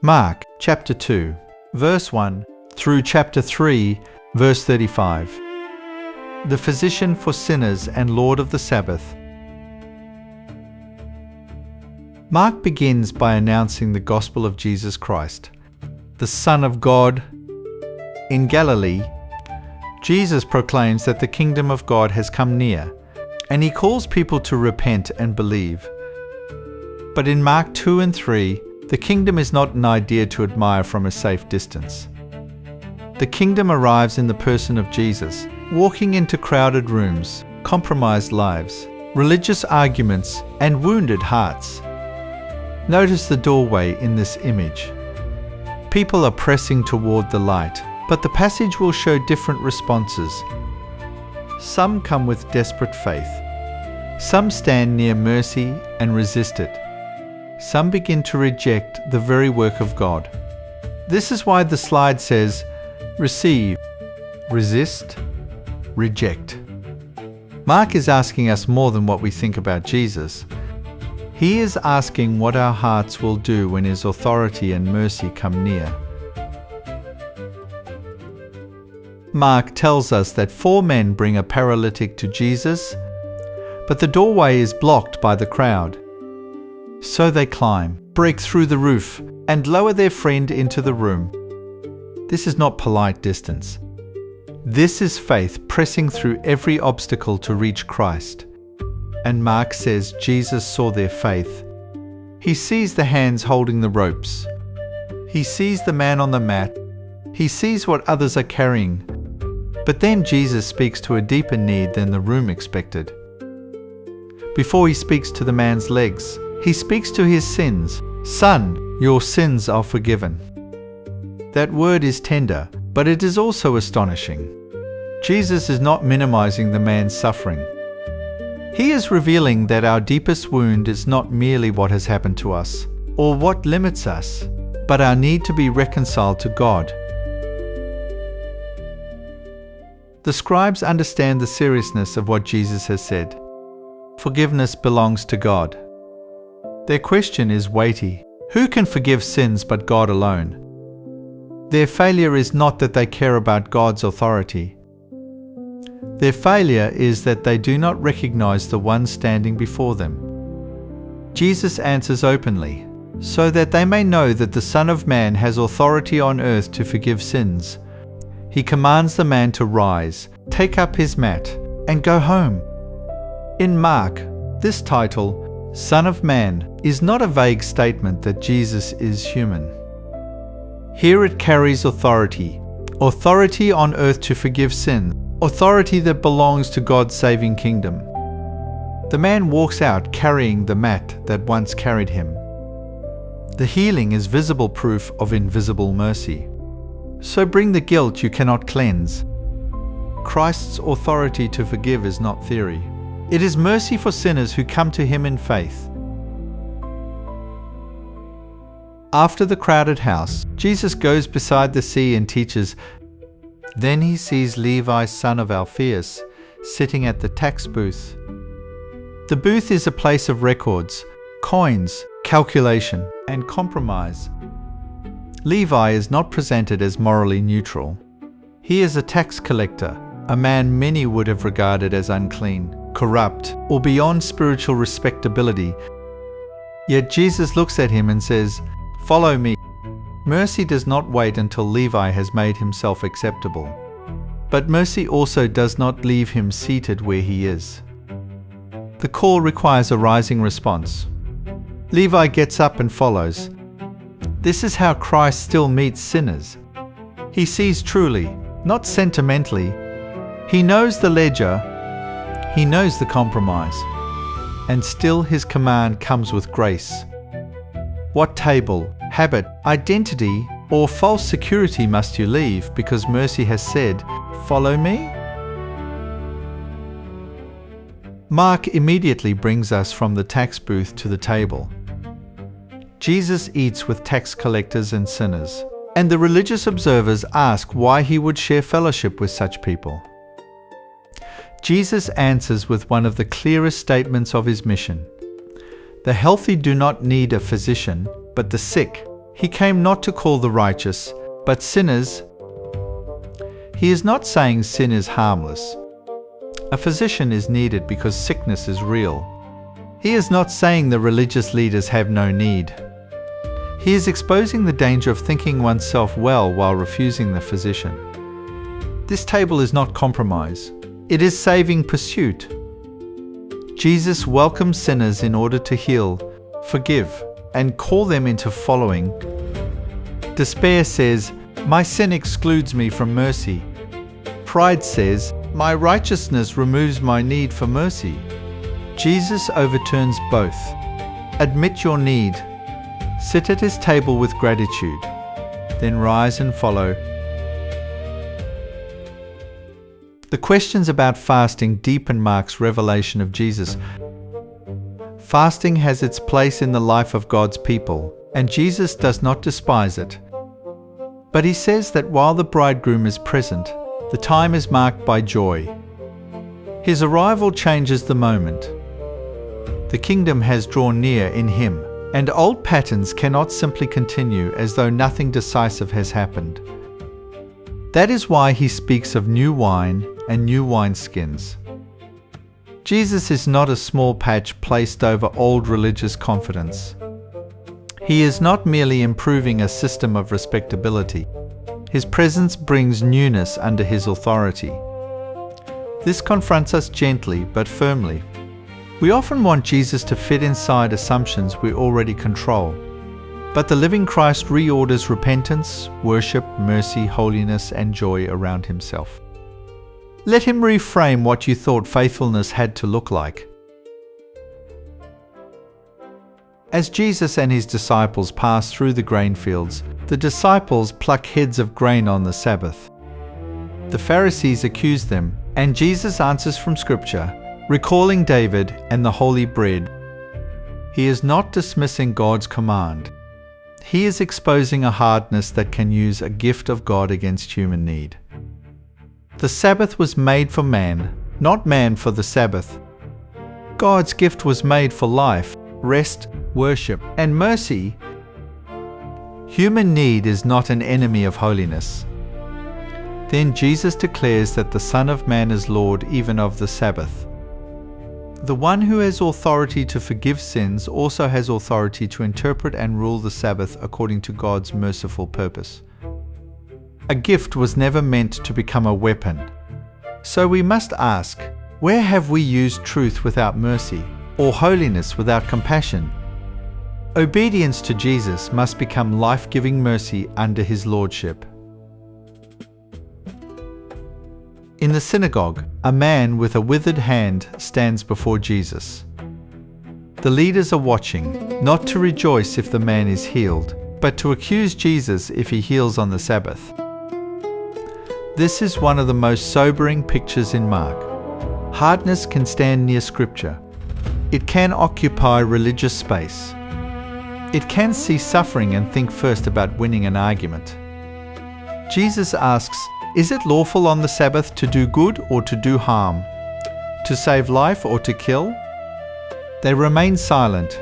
Mark chapter 2, verse 1 through chapter 3, verse 35. The physician for sinners and Lord of the Sabbath. Mark begins by announcing the gospel of Jesus Christ, the Son of God. In Galilee, Jesus proclaims that the kingdom of God has come near, and he calls people to repent and believe. But in Mark 2 and 3, the kingdom is not an idea to admire from a safe distance. The kingdom arrives in the person of Jesus, walking into crowded rooms, compromised lives, religious arguments, and wounded hearts. Notice the doorway in this image. People are pressing toward the light, but the passage will show different responses. Some come with desperate faith. Some stand near mercy and resist it. Some begin to reject the very work of God. This is why the slide says, receive, resist, reject. Mark is asking us more than what we think about Jesus. He is asking what our hearts will do when his authority and mercy come near. Mark tells us that 4 men bring a paralytic to Jesus, but the doorway is blocked by the crowd. So they climb, break through the roof, and lower their friend into the room. This is not polite distance. This is faith pressing through every obstacle to reach Christ. And Mark says Jesus saw their faith. He sees the hands holding the ropes. He sees the man on the mat. He sees what others are carrying. But then Jesus speaks to a deeper need than the room expected. Before he speaks to the man's legs, he speaks to his sins. Son, your sins are forgiven. That word is tender, but it is also astonishing. Jesus is not minimizing the man's suffering. He is revealing that our deepest wound is not merely what has happened to us, or what limits us, but our need to be reconciled to God. The scribes understand the seriousness of what Jesus has said. Forgiveness belongs to God. Their question is weighty. Who can forgive sins but God alone? Their failure is not that they care about God's authority. Their failure is that they do not recognize the one standing before them. Jesus answers openly, so that they may know that the Son of Man has authority on earth to forgive sins. He commands the man to rise, take up his mat, and go home. In Mark, this title, Son of Man, is not a vague statement that Jesus is human. Here it carries authority on earth to forgive sin, authority that belongs to God's saving kingdom. The man walks out carrying the mat that once carried him. The healing is visible proof of invisible mercy. So bring the guilt you cannot cleanse. Christ's authority to forgive is not theory. It is mercy for sinners who come to him in faith. After the crowded house, Jesus goes beside the sea and teaches. Then he sees Levi, son of Alphaeus, sitting at the tax booth. The booth is a place of records, coins, calculation, and compromise. Levi is not presented as morally neutral. He is a tax collector, a man many would have regarded as unclean, corrupt, or beyond spiritual respectability. Yet Jesus looks at him and says, "Follow me." Mercy does not wait until Levi has made himself acceptable. But mercy also does not leave him seated where he is. The call requires a rising response. Levi gets up and follows. This is how Christ still meets sinners. He sees truly, not sentimentally. He knows the ledger. He knows the compromise. And still his command comes with grace. What table, habit, identity, or false security must you leave because mercy has said, "Follow me"? Mark immediately brings us from the tax booth to the table. Jesus eats with tax collectors and sinners, and the religious observers ask why he would share fellowship with such people. Jesus answers with one of the clearest statements of his mission. The healthy do not need a physician, but the sick. He came not to call the righteous, but sinners. He is not saying sin is harmless. A physician is needed because sickness is real. He is not saying the religious leaders have no need. He is exposing the danger of thinking oneself well while refusing the physician. This table is not compromise. It is saving pursuit. Jesus welcomes sinners in order to heal, forgive, and call them into following. Despair says, "My sin excludes me from mercy." Pride says, "My righteousness removes my need for mercy." Jesus overturns both. Admit your need. Sit at his table with gratitude. Then rise and follow. The questions about fasting deepen Mark's revelation of Jesus. Fasting has its place in the life of God's people, and Jesus does not despise it. But he says that while the bridegroom is present, the time is marked by joy. His arrival changes the moment. The kingdom has drawn near in him, and old patterns cannot simply continue as though nothing decisive has happened. That is why he speaks of new wine and new wineskins. Jesus is not a small patch placed over old religious confidence. He is not merely improving a system of respectability. His presence brings newness under his authority. This confronts us gently but firmly. We often want Jesus to fit inside assumptions we already control. But the living Christ reorders repentance, worship, mercy, holiness, and joy around himself. Let him reframe what you thought faithfulness had to look like. As Jesus and his disciples pass through the grain fields, the disciples pluck heads of grain on the Sabbath. The Pharisees accuse them, and Jesus answers from Scripture, recalling David and the holy bread. He is not dismissing God's command. He is exposing a hardness that can use a gift of God against human need. The Sabbath was made for man, not man for the Sabbath. God's gift was made for life, rest, worship, and mercy. Human need is not an enemy of holiness. Then Jesus declares that the Son of Man is Lord even of the Sabbath. The one who has authority to forgive sins also has authority to interpret and rule the Sabbath according to God's merciful purpose. A gift was never meant to become a weapon. So we must ask, where have we used truth without mercy, or holiness without compassion? Obedience to Jesus must become life-giving mercy under his lordship. In the synagogue, a man with a withered hand stands before Jesus. The leaders are watching, not to rejoice if the man is healed, but to accuse Jesus if he heals on the Sabbath. This is one of the most sobering pictures in Mark. Hardness can stand near Scripture. It can occupy religious space. It can see suffering and think first about winning an argument. Jesus asks, is it lawful on the Sabbath to do good or to do harm? To save life or to kill? They remain silent.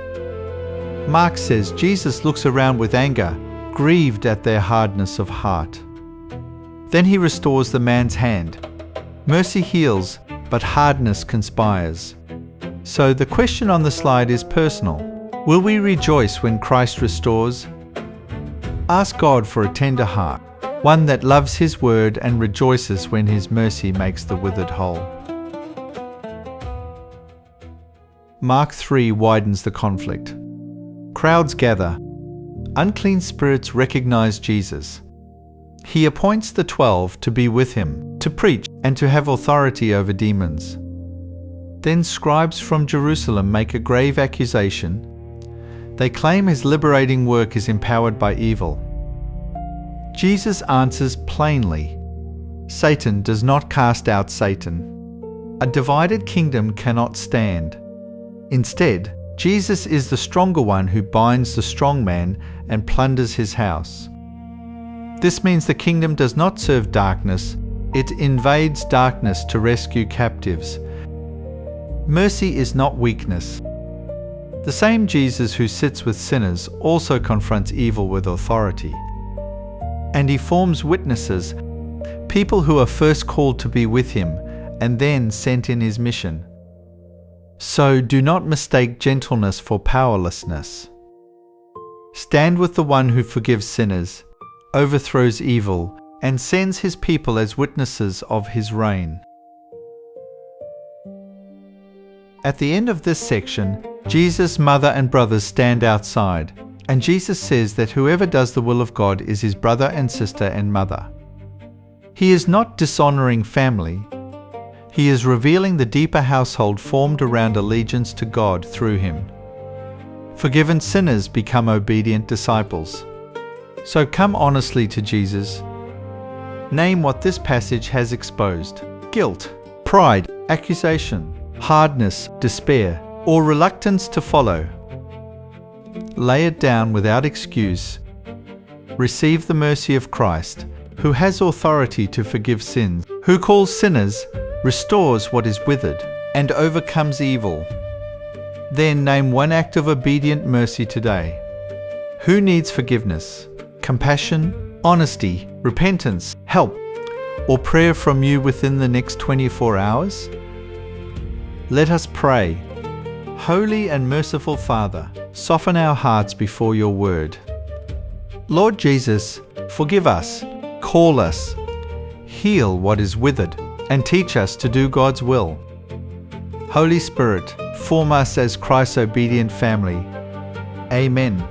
Mark says Jesus looks around with anger, grieved at their hardness of heart. Then he restores the man's hand. Mercy heals, but hardness conspires. So the question on the slide is personal. Will we rejoice when Christ restores? Ask God for a tender heart, one that loves his word and rejoices when his mercy makes the withered whole. Mark 3 widens the conflict. Crowds gather. Unclean spirits recognize Jesus. He appoints the 12 to be with him, to preach, and to have authority over demons. Then scribes from Jerusalem make a grave accusation. They claim his liberating work is empowered by evil. Jesus answers plainly. Satan does not cast out Satan. A divided kingdom cannot stand. Instead, Jesus is the stronger one who binds the strong man and plunders his house. This means the kingdom does not serve darkness, it invades darkness to rescue captives. Mercy is not weakness. The same Jesus who sits with sinners also confronts evil with authority. And he forms witnesses, people who are first called to be with him and then sent in his mission. So do not mistake gentleness for powerlessness. Stand with the one who forgives sinners, overthrows evil, and sends his people as witnesses of his reign. At the end of this section, Jesus' mother and brothers stand outside, and Jesus says that whoever does the will of God is his brother and sister and mother. He is not dishonoring family. He is revealing the deeper household formed around allegiance to God through him. Forgiven sinners become obedient disciples. So come honestly to Jesus. Name what this passage has exposed: guilt, pride, accusation, hardness, despair, or reluctance to follow. Lay it down without excuse. Receive the mercy of Christ, who has authority to forgive sins, who calls sinners, restores what is withered, and overcomes evil. Then name one act of obedient mercy today. Who needs forgiveness, compassion, honesty, repentance, help, or prayer from you within the next 24 hours? Let us pray. Holy and merciful Father, soften our hearts before your word. Lord Jesus, forgive us, call us, heal what is withered, and teach us to do God's will. Holy Spirit, form us as Christ's obedient family. Amen.